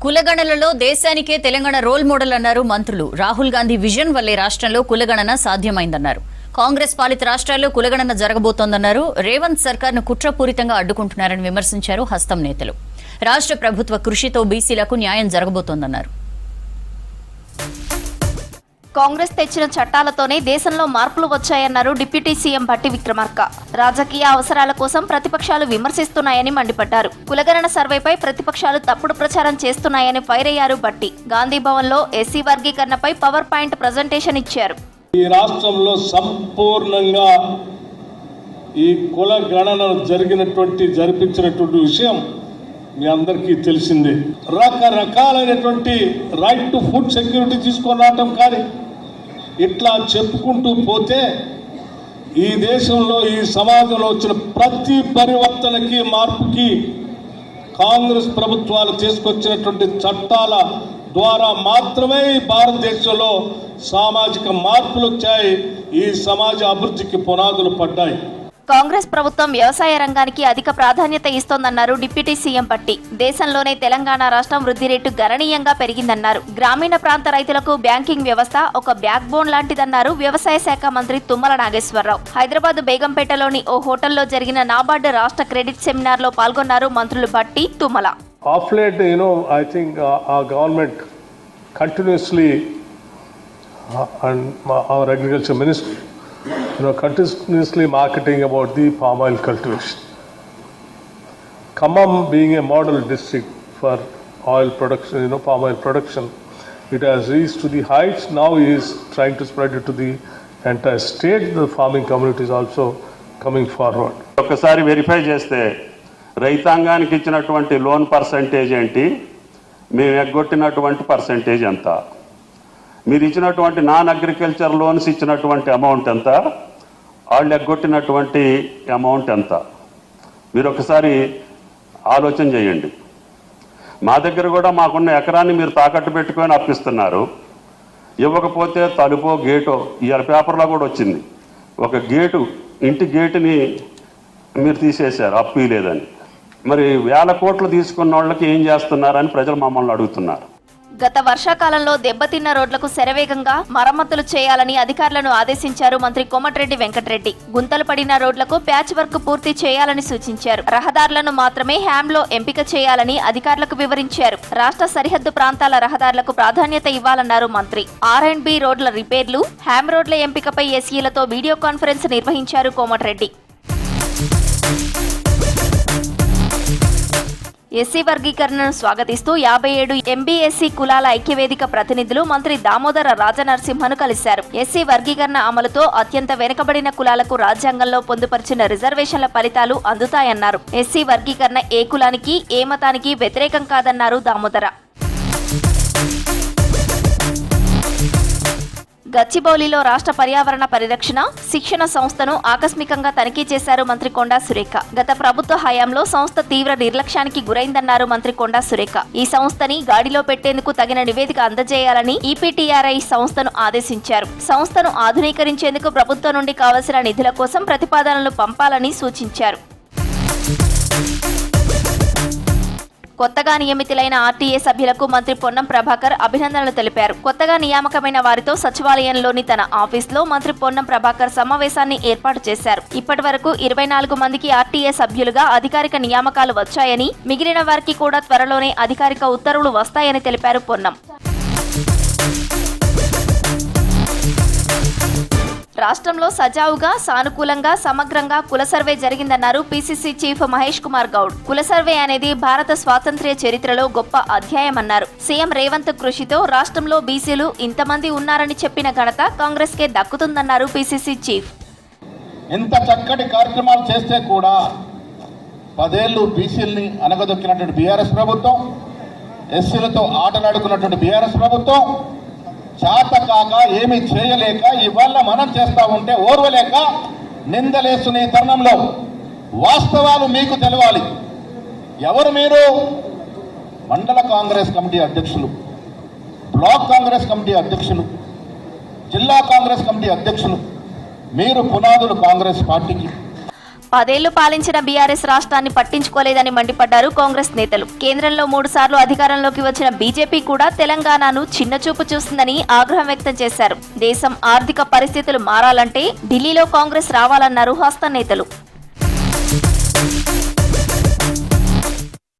కులగణనలో దేశానికే Telangana role model అన్నారు మంత్రులు. రాహుల్ గాంధీ విజన్ వల్లే రాష్ట్రంలో కులగణన సాధ్యమైందన్నారు. కాంగ్రెస్ పాలిత రాష్ట్రాల్లో కులగణన జరగబోతోందన్నారు. రేవంత్ సర్కార్ను కుట్రపూరితంగా అడ్డుకుంటున్నారని విమర్శించారు హస్తం నేతలు. రాష్ట్ర ప్రభుత్వ కృషితో బీసీలకు న్యాయం జరగబోతోందన్నారు. కాంగ్రెస్ తెచ్చిన చట్టాలతోనే దేశంలో మార్పులు వచ్చాయన్నారు డిప్యూటీ సీఎం భట్టి విక్రమార్క. రాజకీయ అవసరాల కోసం ప్రతిపక్షాలు విమర్శిస్తున్నాయని మండిపడ్డారు. కులగణన సర్వేపై ప్రతిపక్షాలు తప్పుడు ప్రచారం చేస్తున్నాయని ఫైర్ అయ్యారు భట్టి. గాంధీ భవన్ లో ఎస్సీ వర్గీకరణపై పవర్ పాయింట్ ప్రజెంటేషన్ ఇచ్చారు. ఈ రాష్ట్రంలో సంపూర్ణంగా ఈ కుల గణన జరిపించినటువంటి విషయం మీ అందరికీ తెలిసిందే. రకరకాలైనటువంటి రైట్ టు ఫుడ్ సెక్యూరిటీ తీసుకొని రావటం కానీ ఇట్లా చెప్పుకుంటూ పోతే ఈ దేశంలో ఈ సమాజంలో వచ్చిన ప్రతి పరివర్తనకి మార్పుకి కాంగ్రెస్ ప్రభుత్వాలు తీసుకొచ్చినటువంటి చట్టాల ద్వారా మాత్రమే ఈ భారతదేశంలో సామాజిక మార్పులు వచ్చాయి. ఈ సమాజ అభివృద్ధికి పునాదులు పడ్డాయి. కాంగ్రెస్ ప్రభుత్వం వ్యవసాయ రంగానికి అధిక ప్రాధాన్యత ఇస్తోందన్నారు డిప్యూటీ సీఎం భట్టి. దేశంలోనే తెలంగాణ రాష్ట్రం వృద్ధి రేటు గణనీయంగా పెరిగిందన్నారు. గ్రామీణ ప్రాంత రైతులకు బ్యాంకింగ్ వ్యవస్థ ఒక బ్యాక్ బోన్ లాంటిదన్నారు వ్యవసాయ శాఖ మంత్రి తుమ్మల నాగేశ్వరరావు. హైదరాబాద్ బేగంపేటలోని ఓ హోటల్లో జరిగిన నాబార్డు రాష్ట్ర క్రెడిట్ సెమినార్ లో పాల్గొన్నారు మంత్రులు Bhatti, Tummala. Of late, I think our government continuously and our agriculture ministry continuously marketing about the palm oil cultivation. Khammam being a model district for oil production, palm oil production, it has reached to the heights. Now he is trying to spread it to the entire state. The farming community is also coming forward. ఒకసారి verify చేస్తే రైతాంగానికి ఇచ్చినటువంటి loan percentage ఏంటి, మేము ఎగ్గొట్టినటువంటి percentage ఎంత, మీరు ఇచ్చినటువంటి non agriculture loans ఇచ్చినటువంటి అమౌంట్ ఎంత, వాళ్ళు ఎగ్గొట్టినటువంటి అమౌంట్ ఎంత, మీరు ఒకసారి ఆలోచన చేయండి. మా దగ్గర కూడా మాకున్న ఎకరాన్ని మీరు తాకట్టు పెట్టుకొని అప్పిస్తున్నారు. ఇవ్వకపోతే తలుపో గేటో, ఇవాళ పేపర్లో కూడా వచ్చింది, ఒక గేటు ఇంటి గేటుని మీరు తీసేశారు అప్పు లేదని. మరి వేల కోట్లు తీసుకున్న వాళ్ళకి ఏం చేస్తున్నారని ప్రజలు మమ్మల్ని అడుగుతున్నారు. గత వర్షాకాలంలో దెబ్బతిన్న రోడ్లకు శరవేగంగా మరమ్మతులు చేయాలని అధికారులను ఆదేశించారు మంత్రి కోమటిరెడ్డి వెంకటరెడ్డి. గుంతలు పడిన రోడ్లకు ప్యాచ్ వర్క్ పూర్తి చేయాలని సూచించారు. రహదారులను మాత్రమే హ్యామ్లో ఎంపిక చేయాలని అధికారులకు వివరించారు. రాష్ట్ర సరిహద్దు ప్రాంతాల రహదారులకు ప్రాధాన్యత ఇవ్వాలన్నారు మంత్రి. R&B రోడ్ల రిపేర్లు, హ్యామ్ రోడ్ల ఎంపికపై ఎస్ఈలతో వీడియో కాన్ఫరెన్స్ నిర్వహించారు కోమటిరెడ్డి. ఎస్సీ వర్గీకరణను స్వాగతిస్తూ 57 MBSC కులాల ఐక్యవేదిక ప్రతినిధులు మంత్రి దామోదర రాజనరసింహను కలిశారు. ఎస్సీ వర్గీకరణ అమలుతో అత్యంత వెనుకబడిన కులాలకు రాజ్యాంగంలో పొందుపరిచిన రిజర్వేషన్ల ఫలితాలు అందుతాయన్నారు. ఎస్సీ వర్గీకరణ ఏ కులానికి, ఏ మతానికి వ్యతిరేకం కాదన్నారు దామోదర. గచ్చిబౌలిలో రాష్ట్ర పర్యావరణ పరిరక్షణ శిక్షణ సంస్థను ఆకస్మికంగా తనిఖీ చేశారు మంత్రి కొండా సురేఖ. గత ప్రభుత్వ హయాంలో సంస్థ తీవ్ర నిర్లక్ష్యానికి గురైందన్నారు మంత్రి కొండా సురేఖ. ఈ సంస్థని గాడిలో పెట్టేందుకు తగిన నివేదిక అందజేయాలని ఈపీటీఆర్ఐ సంస్థను ఆదేశించారు. సంస్థను ఆధునీకరించేందుకు ప్రభుత్వం నుండి కావలసిన నిధుల కోసం ప్రతిపాదనలు పంపాలని సూచించారు. కొత్తగా నియమితులైన ఆర్టీఏ సభ్యులకు మంత్రి పొన్నం ప్రభాకర్ అభినందనలు తెలిపారు. కొత్తగా నియామకమైన వారితో సచివాలయంలోని తన ఆఫీసులో మంత్రి పొన్నం ప్రభాకర్ సమావేశాన్ని ఏర్పాటు చేశారు. ఇప్పటి వరకు 24 మందికి ఆర్టీఏ సభ్యులుగా అధికారిక నియామకాలు వచ్చాయని, మిగిలిన వారికి కూడా త్వరలోనే అధికారిక ఉత్తర్వులు వస్తాయని తెలిపారు పొన్నం. రాష్ట్రంలో సజావుగా, సానుకూలంగా, సమగ్రంగా కుల సర్వే జరిగిందన్నారు పీసీసీ చీఫ్ మహేష్ కుమార్ గౌడ్. కుల సర్వే అనేది భారత స్వాతంత్ర్య చరిత్రలో గొప్ప అధ్యాయమన్నారు. సీఎం రేవంత్ కృషితో రాష్ట్రంలో బీసీలు ఇంతమంది ఉన్నారని చెప్పిన ఘనత కాంగ్రెస్ కే దక్కుతుందన్నారు పీసీసీ చీఫ్. ఎంత చక్కటి కార్యక్రమాలు చేస్తే కూడా 10 ఏళ్లు బీసీలని అనగదొక్కినటువంటి బీఆర్ఎస్ ప్రభుత్వం, ఎస్సీలతో ఆటలాడుకున్నటువంటి బీఆర్ఎస్ ప్రభుత్వం చేత కాక ఏమి చేయలేక ఇవాళ మనం చేస్తా ఉంటే ఓర్వలేక నిందలేస్తున్న ఈ తరుణంలో వాస్తవాలు మీకు తెలవాలి. ఎవరు మీరు? మండల కాంగ్రెస్ కమిటీ అధ్యక్షులు, బ్లాక్ కాంగ్రెస్ కమిటీ అధ్యక్షులు, జిల్లా కాంగ్రెస్ కమిటీ అధ్యక్షులు, మీరు పునాదులు కాంగ్రెస్ పార్టీకి. 10 పాలించిన బీఆర్ఎస్ రాష్ట్రాన్ని పట్టించుకోలేదని మండిపడ్డారు కాంగ్రెస్ నేతలు. కేంద్రంలో 3 సార్లు అధికారంలోకి వచ్చిన బీజేపీ కూడా తెలంగాణను చిన్నచూపు చూస్తుందని ఆగ్రహం వ్యక్తం చేశారు. దేశం ఆర్థిక పరిస్థితులు మారాలంటే ఢిల్లీలో కాంగ్రెస్ రావాలన్నారు హస్త నేతలు.